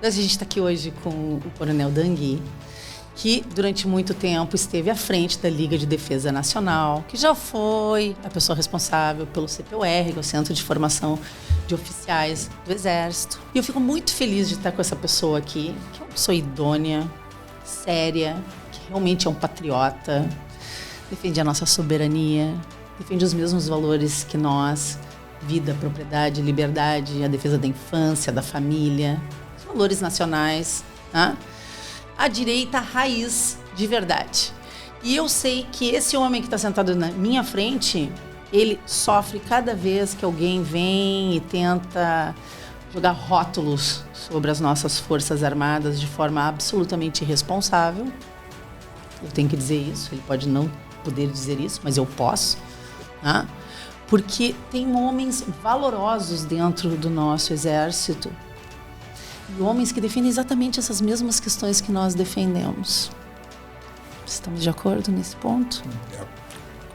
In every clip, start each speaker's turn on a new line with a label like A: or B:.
A: A gente está aqui hoje com o Coronel Dangui, que durante muito tempo esteve à frente da Liga de Defesa Nacional, que já foi a pessoa responsável pelo CPOR, que é o Centro de Formação de Oficiais do Exército. E eu fico muito feliz de estar com essa pessoa aqui, que é uma pessoa idônea, séria, que realmente é um patriota, defende a nossa soberania, defende os mesmos valores que nós, vida, propriedade, liberdade, a defesa da infância, da família, os valores nacionais, né? A direita raiz de verdade. E eu sei que esse homem que está sentado na minha frente, ele sofre cada vez que alguém vem e tenta jogar rótulos sobre as nossas Forças Armadas de forma absolutamente irresponsável. Eu tenho que dizer isso, ele pode não poder dizer isso, mas eu posso, né? Porque tem homens valorosos dentro do nosso exército e homens que defendem exatamente essas mesmas questões que nós defendemos. Estamos de acordo nesse ponto?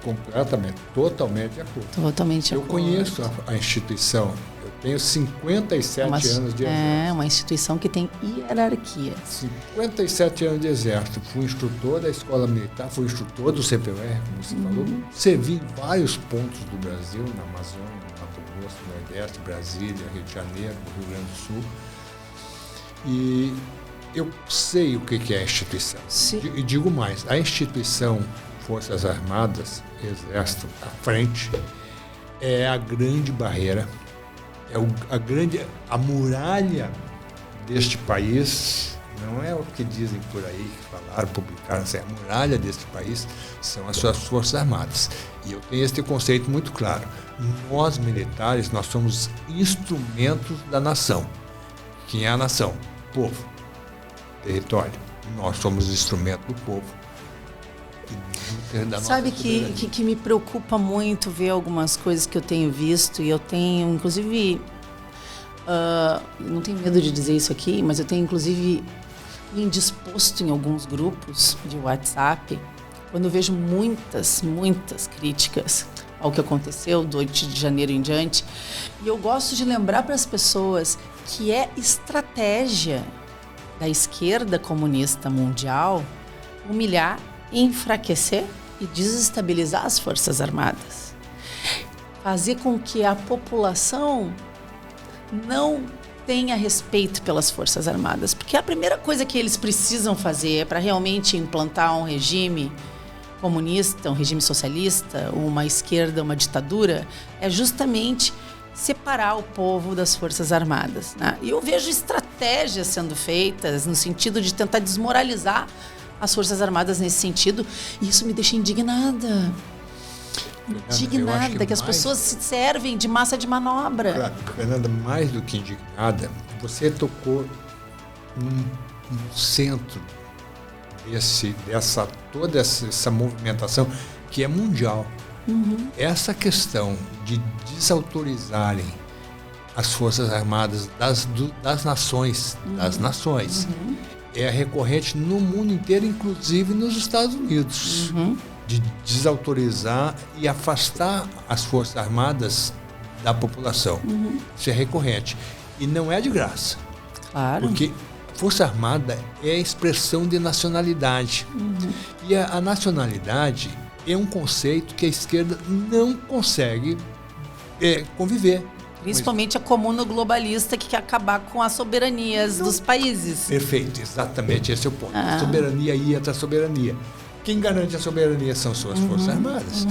B: Completamente, totalmente de acordo.
A: Totalmente de acordo.
B: Eu conheço a instituição, eu tenho 57 anos de exército.
A: É uma instituição que tem hierarquia.
B: 57 anos de exército. Fui instrutor da escola militar, fui instrutor do CPOR, como você falou. Servi em vários pontos do Brasil, na Amazônia, no Mato Grosso, no Nordeste, Brasília, Rio de Janeiro, Rio Grande do Sul. E eu sei o que é a instituição.
A: Sim.
B: E digo mais, a instituição Forças Armadas, Exército, à frente, é a grande barreira, é a muralha deste país. Não é o que dizem por aí, que falaram, publicaram, assim, a muralha deste país são as suas Forças Armadas. E eu tenho esse conceito muito claro. Nós, militares, nós somos instrumentos da nação. Quem é a nação? Povo, território. Nós somos instrumento do povo.
A: Sabe que me preocupa muito ver algumas coisas que eu tenho visto, e eu tenho, inclusive, não tenho medo de dizer isso aqui, mas eu tenho, inclusive, indisposto em alguns grupos de WhatsApp, quando eu vejo muitas críticas ao que aconteceu do 8 de janeiro em diante. E eu gosto de lembrar para as pessoas que é estratégia da esquerda comunista mundial humilhar, enfraquecer e desestabilizar as Forças Armadas. Fazer com que a população não tenha respeito pelas Forças Armadas. Porque a primeira coisa que eles precisam fazer para realmente implantar um regime comunista, um regime socialista, uma esquerda, uma ditadura, é justamente separar o povo das Forças Armadas, né? E eu vejo estratégias sendo feitas no sentido de tentar desmoralizar as Forças Armadas nesse sentido, e isso me deixa indignada. Indignada, que as pessoas se servem de massa de manobra.
B: Claro, Fernanda, mais do que indignada, você tocou no centro toda essa movimentação que é mundial. Essa questão de desautorizarem as Forças Armadas das nações, é recorrente no mundo inteiro, inclusive nos Estados Unidos, de desautorizar e afastar as Forças Armadas da população. Isso é recorrente. E não é de graça.
A: Claro.
B: Porque Força Armada é a expressão de nacionalidade. E a nacionalidade é um conceito que a esquerda não consegue conviver.
A: Principalmente a comuna globalista que quer acabar com as soberanias dos países.
B: Perfeito, exatamente esse é o ponto. Soberania e outra soberania. Quem garante a soberania são suas Forças Armadas.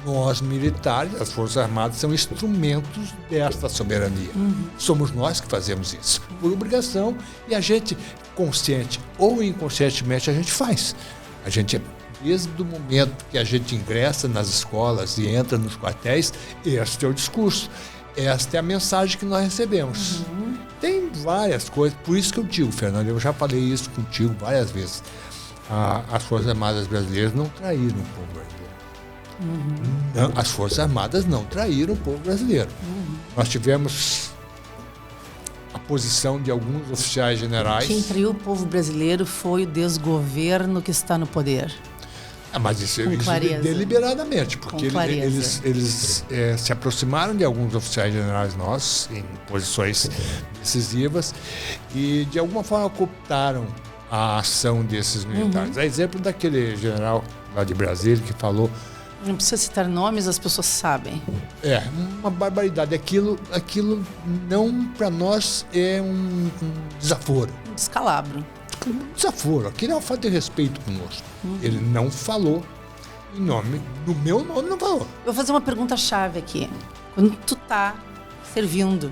B: Nós, militares, as Forças Armadas são instrumentos desta soberania. Somos nós que fazemos isso, por obrigação, e a gente, consciente ou inconscientemente, a gente faz. A gente, desde o momento que a gente ingressa nas escolas e entra nos quartéis, este é o discurso. Esta é a mensagem que nós recebemos. Tem várias coisas, por isso que eu digo, Fernando, eu já falei isso contigo várias vezes. As Forças Armadas brasileiras não traíram o povo brasileiro. Não, as Forças Armadas não traíram o povo brasileiro. Nós tivemos a posição de alguns oficiais generais.
A: Quem traiu o povo brasileiro foi o desgoverno que está no poder.
B: Mas isso
A: clareza.
B: deliberadamente, porque eles se aproximaram de alguns oficiais generais nossos em posições decisivas e de alguma forma cooptaram a ação desses militares. A exemplo daquele general lá de Brasília que falou...
A: Não precisa citar nomes, as pessoas sabem.
B: Uma barbaridade. Aquilo não, para nós, é um desaforo.
A: Um descalabro.
B: Um desaforo. Aquilo é uma falta de respeito conosco. Ele não falou em nome, no meu nome não falou.
A: Eu vou fazer uma pergunta-chave aqui. Quando tu tá servindo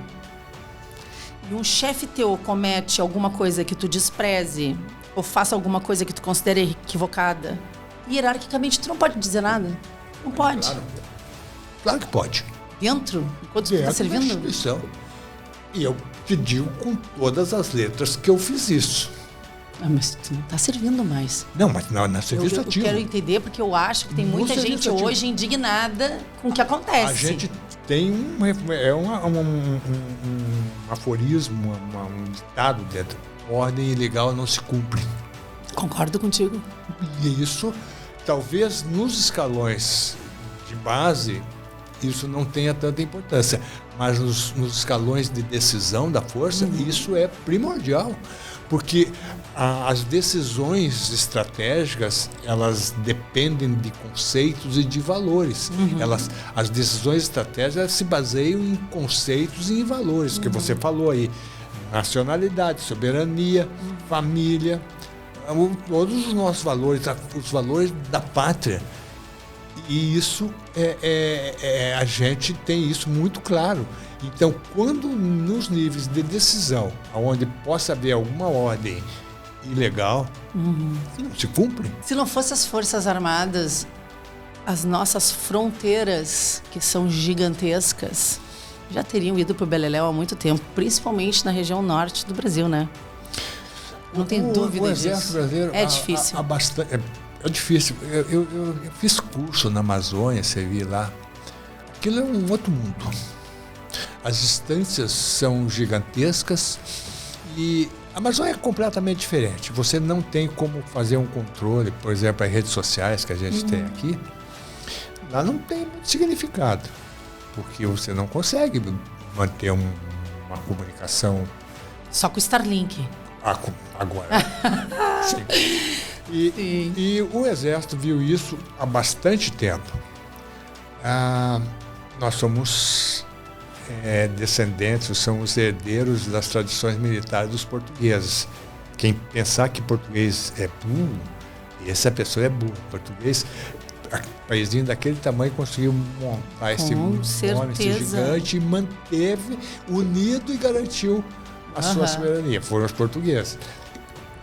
A: e um chefe teu comete alguma coisa que tu despreze ou faça alguma coisa que tu considere equivocada, hierarquicamente tu não pode dizer nada? Não pode.
B: Claro que pode.
A: Enquanto tu está servindo?
B: Instituição. E eu te digo com todas as letras que eu fiz isso.
A: Mas tu não está servindo mais.
B: Não, mas na serviço ativo.
A: Eu quero entender porque eu acho que tem muita gente hoje indignada com o que acontece.
B: A gente tem um aforismo, um ditado dentro. Ordem ilegal não se cumpre.
A: Concordo contigo.
B: E isso, talvez nos escalões de base, isso não tenha tanta importância. Mas nos escalões de decisão da força, isso é primordial. Porque as decisões estratégicas, elas dependem de conceitos e de valores. As decisões estratégicas se baseiam em conceitos e em valores, que você falou aí. Nacionalidade, soberania, família, todos os nossos valores, os valores da pátria. E isso, a gente tem isso muito claro. Então, quando nos níveis de decisão, onde possa haver alguma ordem ilegal, não se cumpre.
A: Se não fossem as Forças Armadas, as nossas fronteiras, que são gigantescas, já teriam ido para o Beleléu há muito tempo, principalmente na região norte do Brasil, né? Não tem dúvida disso.
B: O Exército Brasileiro
A: é difícil.
B: É difícil. Eu fiz curso na Amazônia, você viu lá. Aquilo é um outro mundo. As distâncias são gigantescas e a Amazônia é completamente diferente. Você não tem como fazer um controle, por exemplo, as redes sociais que a gente tem aqui. Lá não tem muito significado, porque você não consegue manter uma comunicação...
A: Só com o Starlink.
B: Agora. Sim. E o Exército viu isso há bastante tempo. Nós somos descendentes, somos herdeiros das tradições militares dos portugueses. Quem pensar que português é burro, essa pessoa é burra. Português, paísinho daquele tamanho, conseguiu montar esse gigante e manteve unido e garantiu a sua soberania. Foram os portugueses.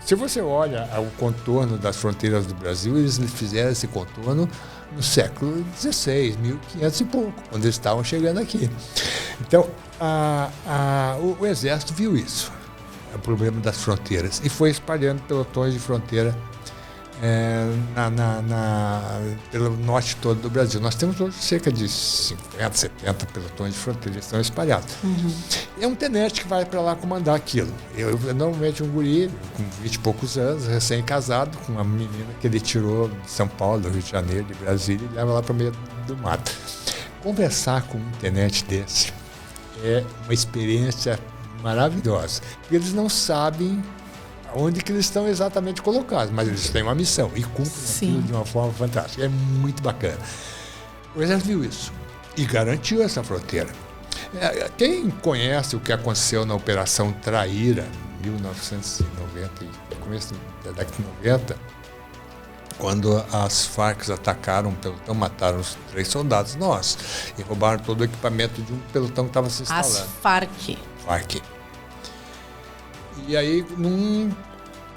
B: Se você olha o contorno das fronteiras do Brasil, eles fizeram esse contorno no século XVI, 1500 e pouco, quando eles estavam chegando aqui. Então, o Exército viu isso, o problema das fronteiras, e foi espalhando pelotões de fronteira pelo norte todo do Brasil. Nós temos hoje cerca de 50, 70 pelotões de fronteira, eles estão espalhados. É um tenente que vai para lá comandar aquilo. Eu normalmente um guri com 20 e poucos anos, recém-casado, com uma menina que ele tirou de São Paulo, do Rio de Janeiro, de Brasília, e leva lá para o meio do mato. Conversar com um tenente desse é uma experiência maravilhosa. Eles não sabem onde que eles estão exatamente colocados, mas eles têm uma missão e cumprem aquilo de uma forma fantástica. É muito bacana. O Exército viu isso e garantiu essa fronteira. Quem conhece o que aconteceu na Operação Traíra, 1990, começo da década de 90, quando as Farc atacaram um pelotão, mataram os 3 soldados nossos e roubaram todo o equipamento de um pelotão que estava se instalando.
A: As Farc.
B: E aí, num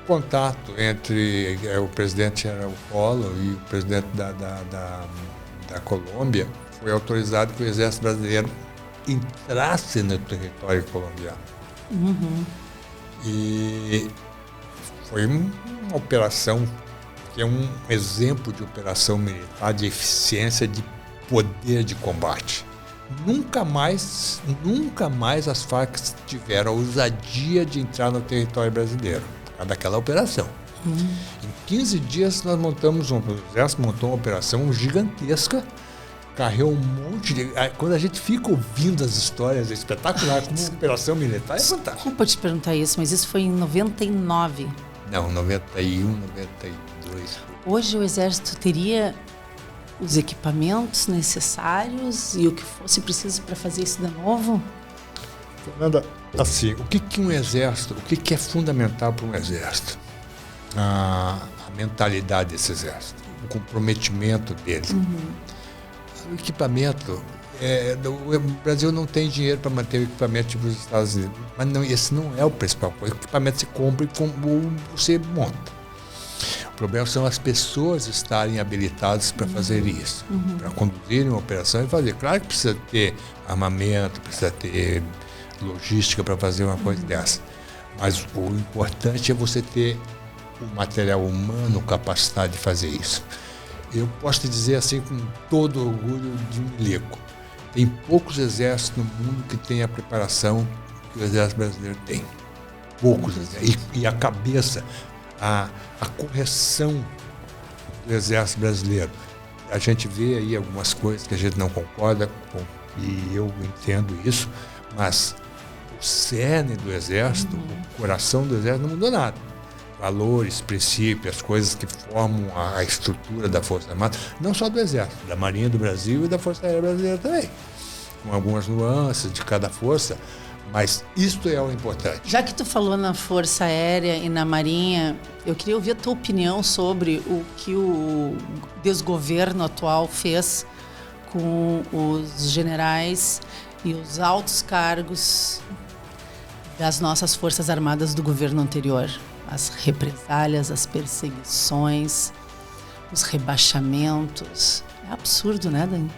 B: contato entre o presidente era o Collor e o presidente da Colômbia, foi autorizado que o Exército Brasileiro entrasse no território colombiano. E foi uma operação que é um exemplo de operação militar, de eficiência, de poder de combate. Nunca mais as Farc tiveram a ousadia de entrar no território brasileiro, por causa daquela operação. Em 15 dias nós o Exército montou uma operação gigantesca, carregou um monte de... Quando a gente fica ouvindo as histórias, é espetacular, como uma operação militar, é fantástico.
A: Desculpa te perguntar isso, mas isso foi em 99.
B: Não, 91, 92.
A: Hoje o Exército teria os equipamentos necessários e o que fosse preciso para fazer isso de novo?
B: Fernanda, assim, o que um exército, o que é fundamental para um exército? A mentalidade desse exército, o comprometimento dele. O equipamento, o Brasil não tem dinheiro para manter o equipamento tipo os Estados Unidos, mas não, esse não é o principal coisa. O equipamento se compra e você monta. O problema são as pessoas estarem habilitadas para fazer isso, para conduzirem uma operação e fazer. Claro que precisa ter armamento, precisa ter logística para fazer uma coisa dessa, mas o importante é você ter o material humano capacitado de fazer isso. Eu posso te dizer assim com todo orgulho de milico, tem poucos exércitos no mundo que têm a preparação que o exército brasileiro tem. Poucos exércitos. E a cabeça, a correção do exército brasileiro. A gente vê aí algumas coisas que a gente não concorda com, e eu entendo isso, mas o cerne do exército, o coração do exército não mudou nada. Valores, princípios, as coisas que formam a estrutura da Força Armada, não só do Exército, da Marinha do Brasil e da Força Aérea Brasileira também, com algumas nuances de cada força, mas isto é o importante.
A: Já que tu falou na Força Aérea e na Marinha, eu queria ouvir a tua opinião sobre o que o desgoverno atual fez com os generais e os altos cargos das nossas Forças Armadas do governo anterior. As represálias, as perseguições, os rebaixamentos. É absurdo, né, Dani?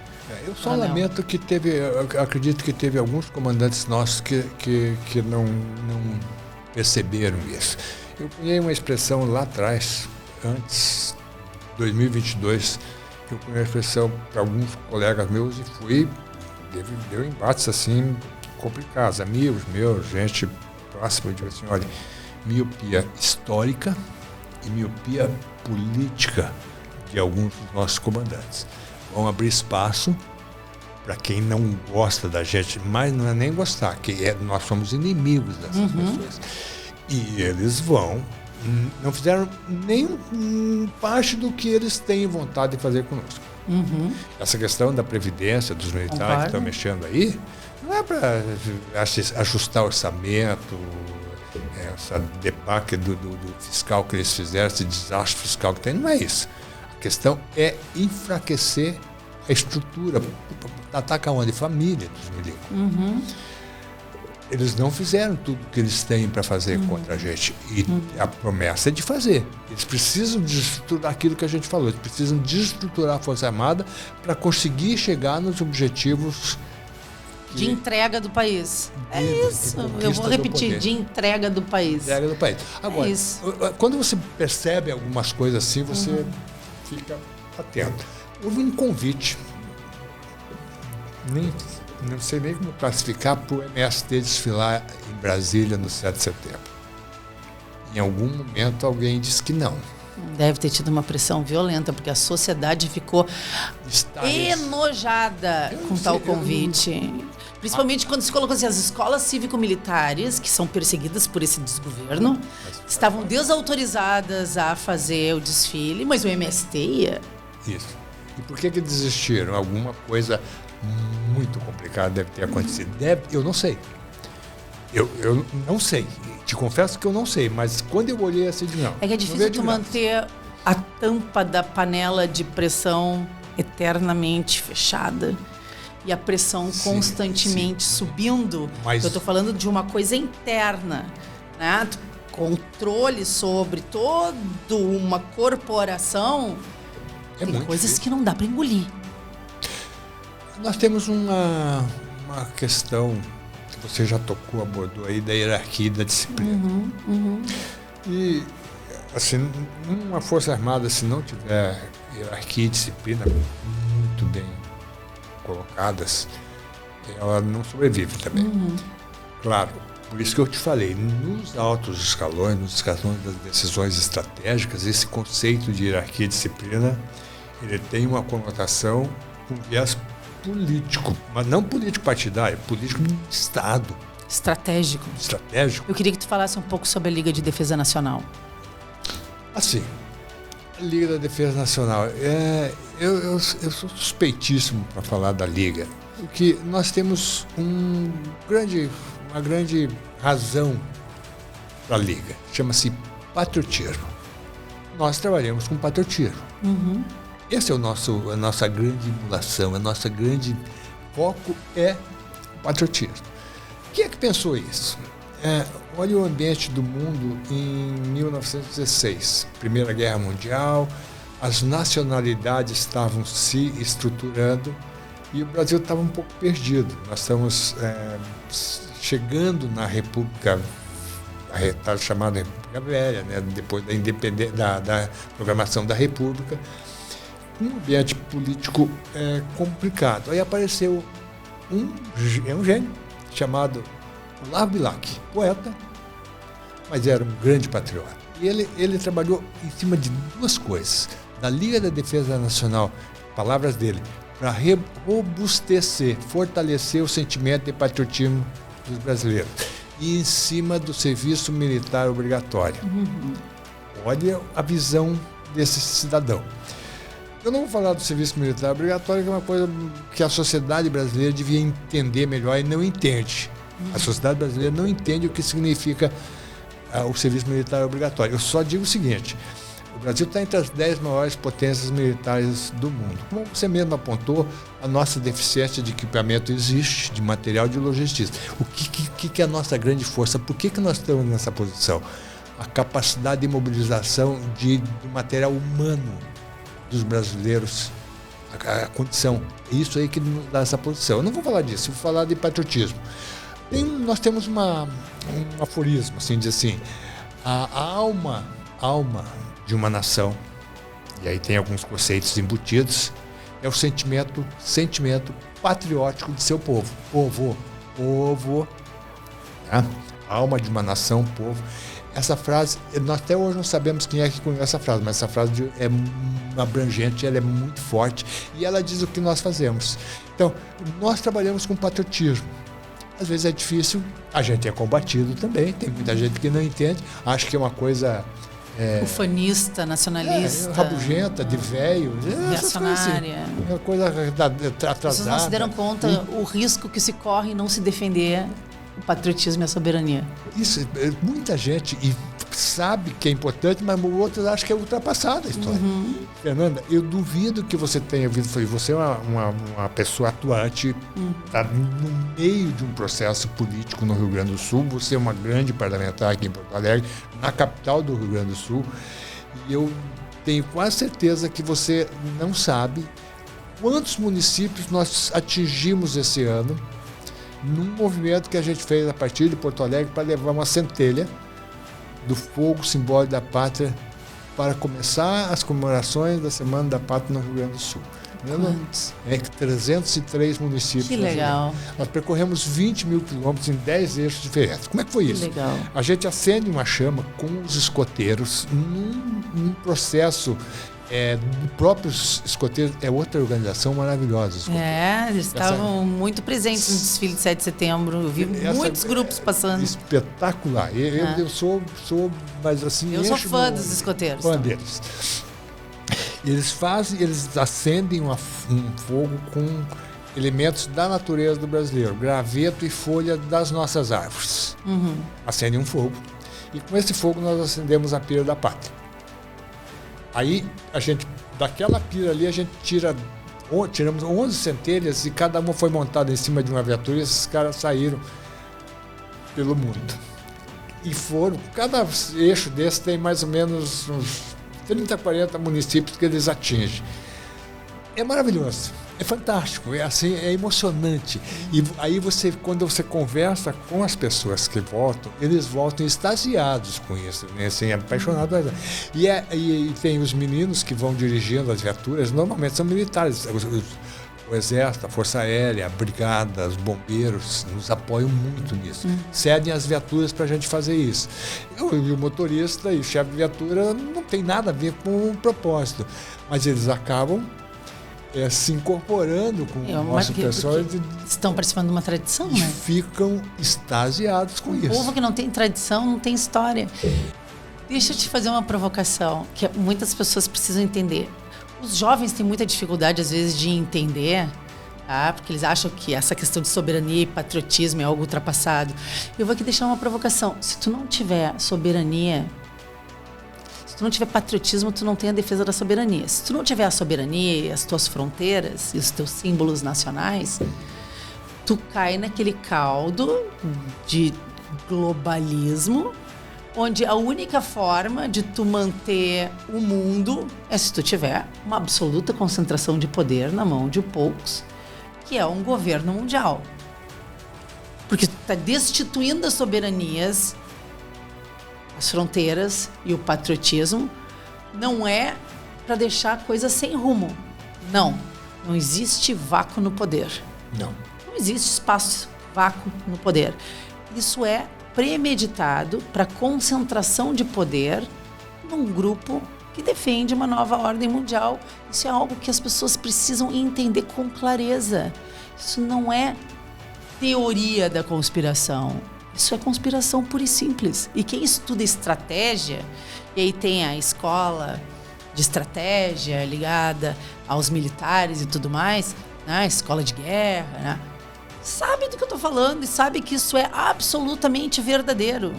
B: Eu só lamento que acredito que teve alguns comandantes nossos que não perceberam isso. Eu cunhei uma expressão lá atrás, antes, 2022, eu cunhei uma expressão para alguns colegas meus e deu embates assim complicados, amigos meus, gente próxima, eu digo assim, olha, miopia histórica e miopia política de alguns dos nossos comandantes. Vão abrir espaço para quem não gosta da gente, mas não é nem gostar, nós somos inimigos dessas pessoas. E eles não fizeram nem parte do que eles têm vontade de fazer conosco. Essa questão da previdência dos militares que estão mexendo aí, não é para ajustar orçamento, essa debacle do fiscal que eles fizeram, esse desastre fiscal que tem, não é isso. A questão é enfraquecer a estrutura, atacar onde? Família dos milicos. Eles não fizeram tudo o que eles têm para fazer contra a gente. E a promessa é de fazer. Eles precisam desestruturar aquilo que a gente falou. Eles precisam desestruturar a Força Armada para conseguir chegar nos objetivos
A: de entrega do país. É isso. Eu vou repetir, de entrega do país.
B: Entrega do país. Agora, quando você percebe algumas coisas assim, você fica atento. Houve um convite, não sei nem como classificar, para o MST desfilar em Brasília no 7 de setembro. Em algum momento alguém disse que não.
A: Deve ter tido uma pressão violenta, porque a sociedade ficou enojada com tal convite. Principalmente quando se colocou assim, as escolas cívico-militares, que são perseguidas por esse desgoverno, estavam desautorizadas a fazer o desfile, mas o MST ia.
B: Isso. E por que desistiram? Alguma coisa muito complicada deve ter acontecido. Eu não sei. Eu não sei. Te confesso que eu não sei, mas quando eu olhei assim, não.
A: É que é difícil tu manter a tampa da panela de pressão eternamente fechada e a pressão constantemente subindo. Mas eu estou falando de uma coisa interna, né? Controle sobre toda uma corporação. Tem coisas difícil. Que não dá para engolir.
B: Nós temos uma questão que você já tocou, abordou aí, da hierarquia e da disciplina. E, assim, uma Força Armada, se não tiver hierarquia e disciplina muito bem colocadas, ela não sobrevive também. Claro, Por isso que eu te falei, nos altos escalões, nos escalões das decisões estratégicas, esse conceito de hierarquia e disciplina, ele tem uma conotação com viés político, mas não político partidário, político de Estado.
A: Estratégico.
B: Estratégico.
A: Eu queria que tu falasse um pouco sobre a Liga de Defesa Nacional.
B: Assim, a Liga da Defesa Nacional, eu sou suspeitíssimo para falar da Liga, porque nós temos uma grande razão para a Liga, chama-se patriotismo. Nós trabalhamos com patriotismo. Esse é a nossa grande emulação, a nossa grande foco é o patriotismo. Quem é que pensou isso? Olha o ambiente do mundo em 1916, Primeira Guerra Mundial, as nacionalidades estavam se estruturando e o Brasil estava um pouco perdido. Nós estamos chegando na República, a chamada República Velha, né? Depois da independência, da proclamação da República, um ambiente político complicado. Aí apareceu um gênio chamado Olavo Bilac, poeta, mas era um grande patriota. E ele trabalhou em cima de duas coisas. Da Liga da Defesa Nacional, palavras dele, para robustecer, fortalecer o sentimento de patriotismo dos brasileiros. E em cima do serviço militar obrigatório. Olha a visão desse cidadão. Eu não vou falar do serviço militar obrigatório, que é uma coisa que a sociedade brasileira devia entender melhor e não entende. A sociedade brasileira não entende o que significa o serviço militar obrigatório. Eu só digo o seguinte: o Brasil está entre as 10 maiores potências militares do mundo. Como você mesmo apontou, a nossa deficiência de equipamento existe, de material, de logística. O que é a nossa grande força? Por que nós estamos nessa posição? A capacidade de mobilização do material humano dos brasileiros, a condição. É isso aí que nos dá essa posição. Eu não vou falar disso, vou falar de patriotismo. Nós temos um aforismo, assim, diz assim, a alma de uma nação, e aí tem alguns conceitos embutidos, é o sentimento patriótico de seu povo. Povo, tá? A alma de uma nação, povo. Essa frase, nós até hoje não sabemos quem é que conhece essa frase, mas essa frase é abrangente, ela é muito forte e ela diz o que nós fazemos. Então, nós trabalhamos com patriotismo. Às vezes é difícil, a gente é combatido também, tem muita gente que não entende, acha que é uma coisa...
A: ufanista, nacionalista.
B: Rabugenta, de velho.
A: Reacionária.
B: Assim, uma coisa atrasada.
A: As pessoas não se deram conta o risco que se corre em não se defender o patriotismo e a soberania. Isso,
B: muita gente sabe que é importante, mas outros acham que é ultrapassada a história. Fernanda, eu duvido que você tenha visto, você é uma pessoa atuante, está no meio de um processo político no Rio Grande do Sul, você é uma grande parlamentar aqui em Porto Alegre, na capital do Rio Grande do Sul, e eu tenho quase certeza que você não sabe quantos municípios nós atingimos esse ano num movimento que a gente fez a partir de Porto Alegre para levar uma centelha do fogo simbólico da pátria para começar as comemorações da Semana da Pátria no Rio Grande do Sul.
A: Quantos?
B: 303 municípios.
A: Que legal.
B: Nós percorremos 20 mil quilômetros em 10 eixos diferentes. Como é que foi isso?
A: Que legal.
B: A gente acende uma chama com os escoteiros num processo próprios escoteiros, é outra organização maravilhosa.
A: Eles estavam muito presentes no desfile de 7 de setembro. Eu vi muitos grupos passando.
B: Espetacular. Eu sou, mas assim...
A: Eu sou fã dos escoteiros.
B: Fã deles. Eles acendem um fogo com elementos da natureza do brasileiro, graveto e folha das nossas árvores. Acendem um fogo. E com esse fogo nós acendemos a pira da pátria. Aí, daquela pira ali, a gente tiramos 11 centelhas e cada uma foi montada em cima de uma viatura e esses caras saíram pelo mundo. E cada eixo desse tem mais ou menos uns 30, 40 municípios que eles atingem. É maravilhoso. É fantástico, é emocionante. E aí quando você conversa com as pessoas que voltam, eles voltam extasiados com isso, né? Assim, apaixonados. E tem os meninos que vão dirigindo as viaturas, normalmente são militares. O Exército, a Força Aérea, a Brigada, os bombeiros nos apoiam muito nisso. Cedem as viaturas para a gente fazer isso. E o motorista e o chefe de viatura não tem nada a ver com o propósito, mas eles acabam se incorporando com o nosso pessoal.
A: Estão participando de uma tradição,
B: e
A: né?
B: ficam extasiados com isso.
A: O povo que não tem tradição não tem história. Deixa eu te fazer uma provocação que muitas pessoas precisam entender. Os jovens têm muita dificuldade, às vezes, de entender, tá? Porque eles acham que essa questão de soberania e patriotismo é algo ultrapassado. Eu vou aqui deixar uma provocação. Se tu não tiver soberania, se tu não tiver patriotismo, tu não tem a defesa da soberania. Se tu não tiver a soberania e as tuas fronteiras e os teus símbolos nacionais, tu cai naquele caldo de globalismo, onde a única forma de tu manter o mundo é se tu tiver uma absoluta concentração de poder na mão de poucos, que é um governo mundial. Porque tu está destituindo as soberanias, as fronteiras e o patriotismo. Não é para deixar a coisa sem rumo. Não existe vácuo no poder. Não existe espaço vácuo no poder. Isso é premeditado para concentração de poder num grupo que defende uma nova ordem mundial. Isso é algo que as pessoas precisam entender com clareza. Isso não é teoria da conspiração. Isso é conspiração pura e simples. E quem estuda estratégia, e aí tem a escola de estratégia ligada aos militares e tudo mais, né? Escola de guerra, né? Sabe do que eu estou falando e sabe que isso é absolutamente verdadeiro.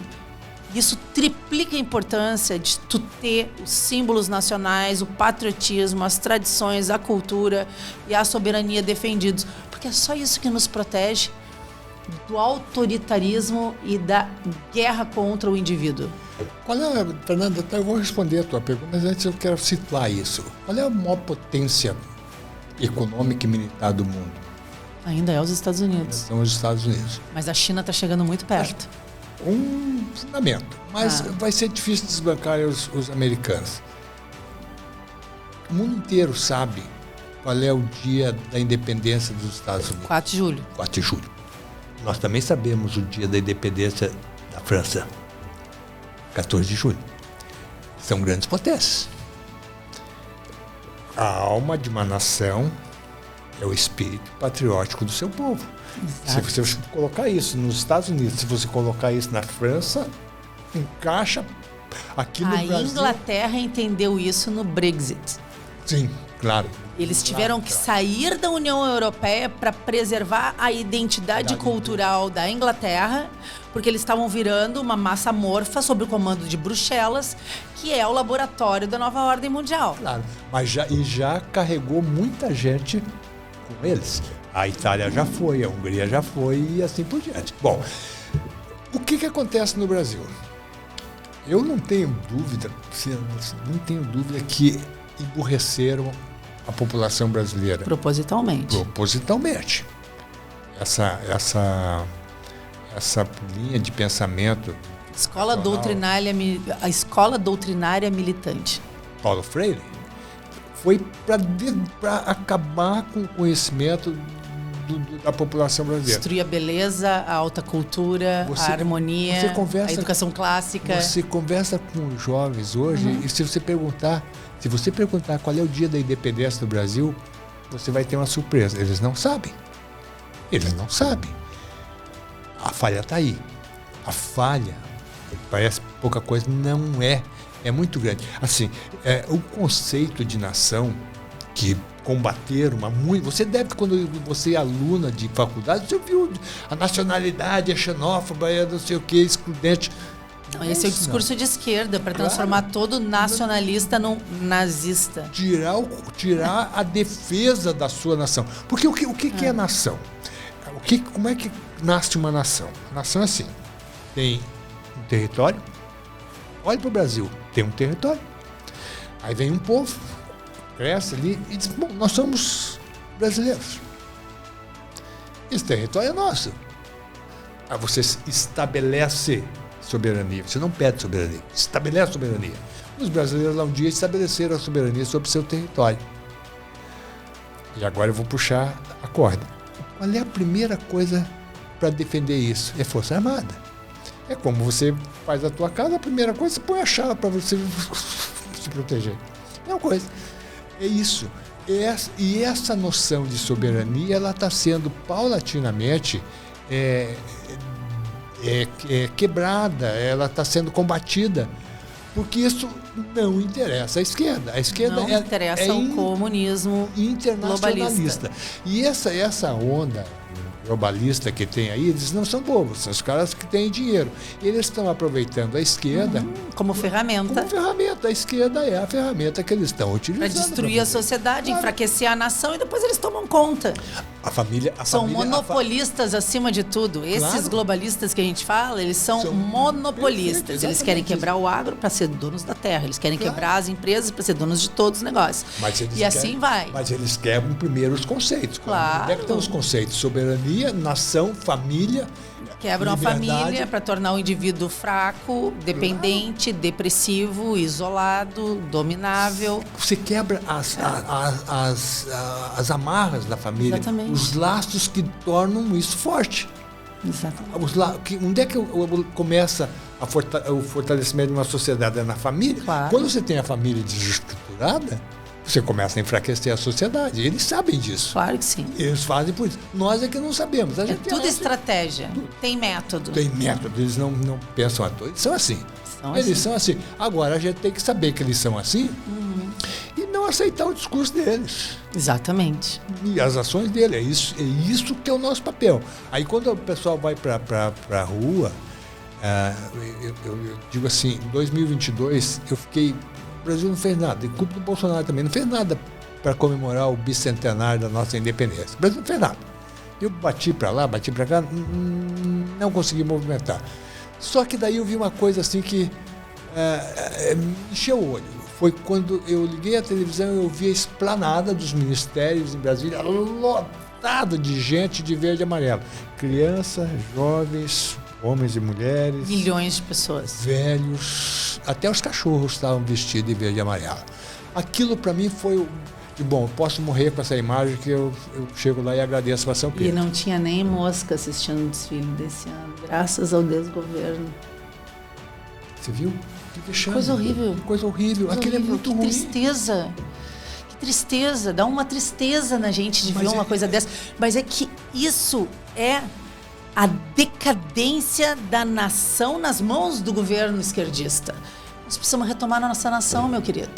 A: Isso triplica a importância de tu ter os símbolos nacionais, o patriotismo, as tradições, a cultura e a soberania defendidos. Porque é só isso que nos protege do autoritarismo e da guerra contra o indivíduo.
B: Qual é, Fernanda, eu vou responder a tua pergunta, mas antes eu quero situar isso. Qual é a maior potência econômica e militar do mundo?
A: Ainda é os Estados Unidos.
B: São os Estados Unidos.
A: Mas a China está chegando muito perto.
B: Um fundamento. Mas vai ser difícil desbancar os americanos. O mundo inteiro sabe qual é o dia da independência dos Estados Unidos.
A: 4 de julho.
B: 4 de julho. Nós também sabemos o dia da independência da França. 14 de julho. São grandes potências. A alma de uma nação é o espírito patriótico do seu povo. Exato. Se você colocar isso nos Estados Unidos, se você colocar isso na França, encaixa aqui no Brasil.
A: A Inglaterra entendeu isso no Brexit.
B: Sim, claro.
A: Eles tiveram que sair da União Europeia para preservar a identidade cultural da Inglaterra, porque eles estavam virando uma massa amorfa sob o comando de Bruxelas, que é o laboratório da nova ordem mundial.
B: Claro, mas já carregou muita gente com eles. A Itália já foi, a Hungria já foi e assim por diante. Bom, o que acontece no Brasil? Eu não tenho dúvida que emburreceram a população brasileira.
A: Propositalmente.
B: Propositalmente. Essa linha de pensamento.
A: A escola doutrinária militante.
B: Paulo Freire foi para acabar com o conhecimento da população brasileira.
A: Destruir a beleza, a alta cultura, a harmonia, a educação clássica.
B: Você conversa com os jovens hoje e se você perguntar qual é o dia da independência do Brasil, você vai ter uma surpresa. Eles não sabem. A falha está aí. A falha, parece pouca coisa, não é. É muito grande. Assim, o conceito de nação que combateram você deve, quando você é aluna de faculdade, você viu a nacionalidade, a xenófoba, não sei o que, excludente.
A: Não, esse é o discurso de esquerda, para transformar todo nacionalista num nazista.
B: Tirar a defesa da sua nação. Porque o que é nação? Como é que nasce uma nação? Nação é assim, tem um território. Olha para o Brasil, tem um território. Aí vem um povo, cresce ali e diz, bom, nós somos brasileiros. Esse território é nosso. Aí você estabelece soberania. Você não pede soberania, estabelece soberania. Os brasileiros lá um dia estabeleceram a soberania sobre seu território. E agora eu vou puxar a corda. Qual é a primeira coisa para defender isso? É Força Armada. É como você faz a tua casa, a primeira coisa, você põe a chave para você se proteger. É uma coisa. É isso. E essa noção de soberania, ela está sendo paulatinamente quebrada, ela está sendo combatida, porque isso não interessa à esquerda. A esquerda
A: não interessa ao comunismo
B: internacionalista.
A: Globalista.
B: E essa onda globalista que tem aí, eles não são bobos, são os caras que têm dinheiro. Eles estão aproveitando a esquerda
A: como ferramenta.
B: Como ferramenta. A esquerda é a ferramenta que eles estão utilizando.
A: Para destruir a sociedade, enfraquecer a nação e depois eles tomam conta. São monopolistas acima de tudo. Esses globalistas que a gente fala, eles são monopolistas. Perfeito, eles querem quebrar o agro para ser donos da terra. Eles querem quebrar as empresas para ser donos de todos os negócios. Assim vai.
B: Mas eles quebram primeiro os conceitos.
A: Claro.
B: Onde é que estão os conceitos? Soberania, nação, família.
A: Quebram a família para tornar o indivíduo fraco, dependente, depressivo, isolado, dominável.
B: Você quebra as amarras da família.
A: Exatamente.
B: Os laços que tornam isso forte.
A: Exatamente.
B: Onde é que começa o fortalecimento de uma sociedade? É na família?
A: Claro.
B: Quando você tem a família desestruturada, você começa a enfraquecer a sociedade. Eles sabem disso.
A: Claro que sim.
B: Eles fazem por isso. Nós é que não sabemos.
A: Tudo estratégia. Tem método.
B: Tem método. Eles não pensam à toa. Eles são assim. Eles são assim. Agora, a gente tem que saber que eles são assim e não aceitar o discurso deles.
A: Exatamente.
B: E as ações dele. É isso que é o nosso papel. Aí, quando o pessoal vai para a rua, eu digo assim, em 2022, eu fiquei... O Brasil não fez nada, e culpa do Bolsonaro também, não fez nada para comemorar o bicentenário da nossa independência. O Brasil não fez nada. Eu bati para lá, bati para cá, não consegui movimentar. Só que daí eu vi uma coisa assim que me encheu o olho. Foi quando eu liguei a televisão e eu vi a esplanada dos ministérios em Brasília lotada de gente de verde e amarelo. Crianças, jovens, homens e mulheres.
A: Milhões de pessoas.
B: Velhos. Até os cachorros estavam vestidos de verde e amarelo. Aquilo para mim foi... Bom, eu posso morrer com essa imagem que eu chego lá e agradeço a São Pedro.
A: E não tinha nem mosca assistindo o desfile desse ano, graças ao desgoverno.
B: Você viu? Que vexame.
A: Coisa horrível.
B: Coisa horrível. Aquilo é muito ruim.
A: Tristeza. Que tristeza. Dá uma tristeza na gente de ver uma coisa dessa. Mas é que isso é a decadência da nação nas mãos do governo esquerdista. Nós precisamos retomar a nossa nação, meu querido.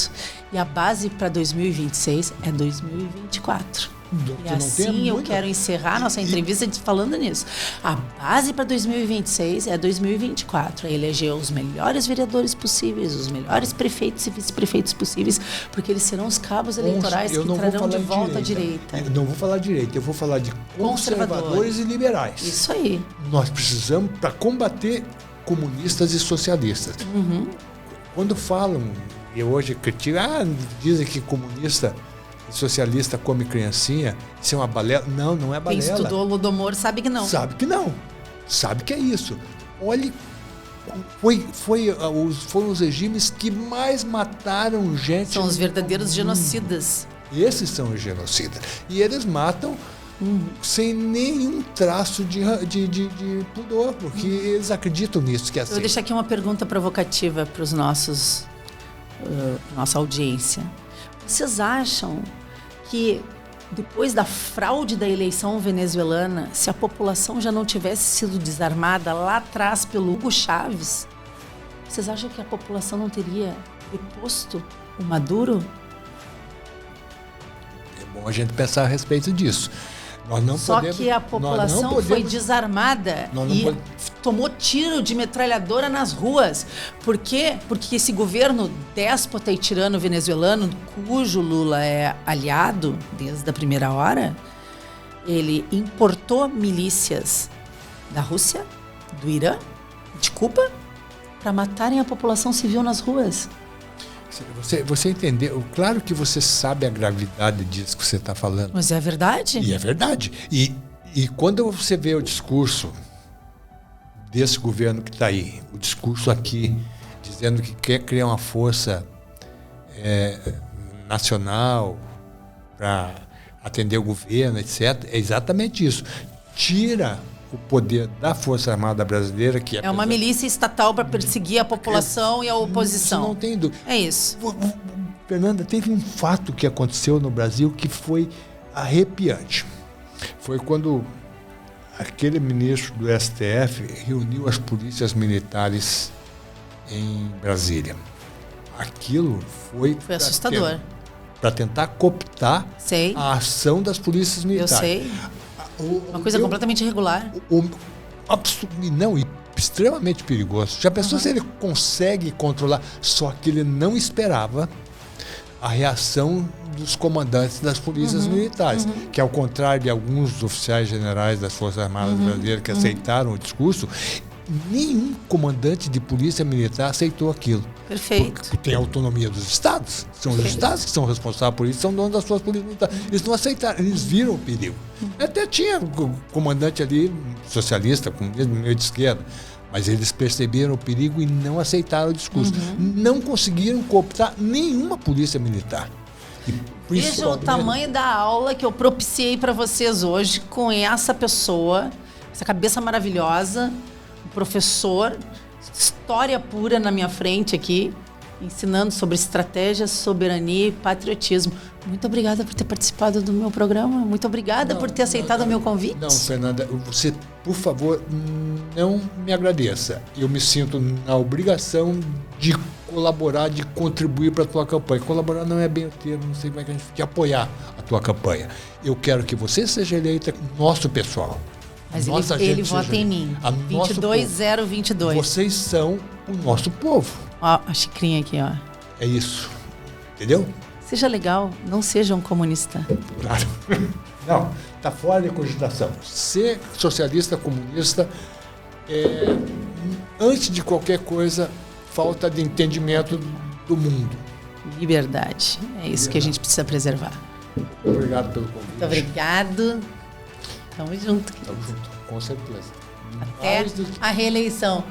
A: E a base para 2026 é 2024. E assim eu quero encerrar nossa entrevista falando nisso. A base para 2026 é 2024. É eleger os melhores vereadores possíveis, os melhores prefeitos e vice-prefeitos possíveis, porque eles serão os cabos eleitorais que trarão de volta a direita.
B: Eu não vou falar direita, eu vou falar de conservadores e liberais.
A: Isso aí.
B: Nós precisamos para combater comunistas e socialistas. Quando falam, e hoje criticam, dizem que comunista e socialista come criancinha, isso é uma balela. Não, não é balela.
A: Quem estudou Holodomor sabe que não.
B: Sabe que não. Sabe que é isso. Olhe, foram os regimes que mais mataram gente.
A: São os verdadeiros genocidas.
B: Esses são os genocidas. E eles matam sem nenhum traço de pudor, porque eles acreditam nisso que é assim.
A: Eu vou deixar aqui uma pergunta provocativa para os nossa audiência. Vocês acham que depois da fraude da eleição venezuelana, se a população já não tivesse sido desarmada lá atrás pelo Hugo Chávez, vocês acham que a população não teria deposto o Maduro?
B: É bom a gente pensar a respeito disso.
A: Só que a população foi desarmada e tomou tiro de metralhadora nas ruas. Por quê? Porque esse governo déspota e tirano venezuelano, cujo Lula é aliado desde a primeira hora, ele importou milícias da Rússia, do Irã, de Cuba, para matarem a população civil nas ruas.
B: Você entendeu? Claro que você sabe a gravidade disso que você está falando.
A: Mas é verdade.
B: E é verdade. E quando você vê o discurso desse governo que está aí, o discurso aqui, dizendo que quer criar uma força nacional para atender o governo, etc. É exatamente isso. Tira o poder da Força Armada Brasileira, que
A: é uma milícia estatal para perseguir a população e a oposição.
B: Não tem dúvida.
A: É isso.
B: Fernanda, teve um fato que aconteceu no Brasil que foi arrepiante. Foi quando aquele ministro do STF reuniu as polícias militares em Brasília. Aquilo foi
A: assustador.
B: Para tentar cooptar a ação das polícias militares.
A: Eu sei. Uma coisa completamente irregular.
B: Extremamente perigoso. Já pensou se ele consegue controlar? Só que ele não esperava a reação dos comandantes das polícias militares, que ao contrário de alguns oficiais generais das Forças Armadas brasileiras que aceitaram o discurso, nenhum comandante de polícia militar aceitou aquilo.
A: Perfeito.
B: Porque tem a autonomia dos estados. São os estados que são responsáveis por isso, são donos das suas polícias militares. Eles não aceitaram, eles viram o perigo. Até tinha um comandante ali, socialista, comunista, meio de esquerda, mas eles perceberam o perigo e não aceitaram o discurso. Não conseguiram cooptar nenhuma polícia militar.
A: Veja o tamanho da aula que eu propiciei para vocês hoje com essa pessoa, essa cabeça maravilhosa, um professor, história pura na minha frente aqui, ensinando sobre estratégia, soberania e patriotismo. Muito obrigada por ter participado do meu programa. Muito obrigada por ter aceitado o meu convite.
B: Não, Fernanda, você, por favor, não me agradeça. Eu me sinto na obrigação de colaborar, de contribuir para a tua campanha. Colaborar não é bem o termo, não sei como é que a gente de apoiar a tua campanha. Eu quero que você seja eleita nosso pessoal.
A: Mas ele vota em mim. 22022.
B: Vocês são o nosso povo.
A: Ó, a xicrinha aqui, ó.
B: É isso. Entendeu?
A: Seja legal, não seja um comunista.
B: Claro. Não, está fora de cogitação. Ser socialista, comunista, antes de qualquer coisa, falta de entendimento do mundo.
A: Liberdade. É isso que a gente precisa preservar.
B: Obrigado pelo convite.
A: Muito obrigado. Tamo junto.
B: Tamo junto, com certeza.
A: Até a reeleição.